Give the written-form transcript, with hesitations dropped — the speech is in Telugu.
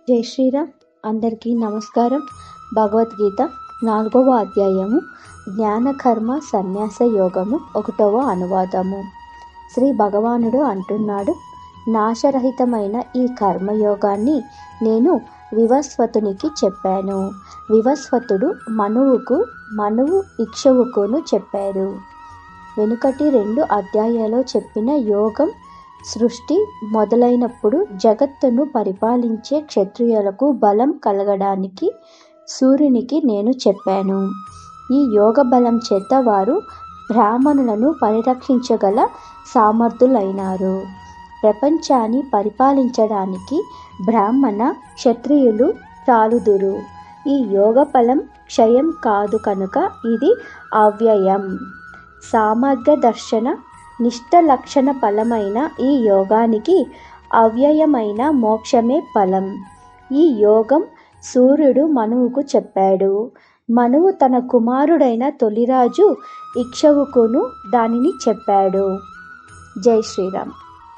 జై శ్రీరామ్. అందరికీ నమస్కారం. భగవద్గీత 4వ అధ్యాయము జ్ఞానకర్మ సన్యాస యోగము 1వ అనువాదము. శ్రీ భగవానుడు అంటున్నాడు, నాశరహితమైన ఈ కర్మయోగాన్ని నేను వివస్వతునికి చెప్పాను. వివస్వతుడు మనువుకు, మనువు ఇక్ష్వాకును చెప్పారు. వెనుకటి 2 అధ్యాయాల్లో చెప్పిన యోగం సృష్టి మొదలైనప్పుడు జగత్తును పరిపాలించే క్షత్రియులకు బలం కలగడానికి సూర్యునికి నేను చెప్పాను. ఈ యోగ బలం చేత వారు బ్రాహ్మణులను పరిరక్షించగల సమర్థులైనారు. ప్రపంచాన్ని పరిపాలించడానికి బ్రాహ్మణ క్షత్రియులు చాలుదురు. ఈ యోగ ఫలం క్షయం కాదు కనుక ఇది అవ్యయం. సామర్థ్య దర్శన నిష్ట లక్షణ ఫలమైన ఈ యోగానికి అవ్యయమైన మోక్షమే ఫలం. ఈ యోగం సూర్యుడు మనువుకు చెప్పాడు. మనువు తన కుమారుడైన తొలిరాజు ఇక్ష్వాకును దానిని చెప్పాడు. జై శ్రీరామ్.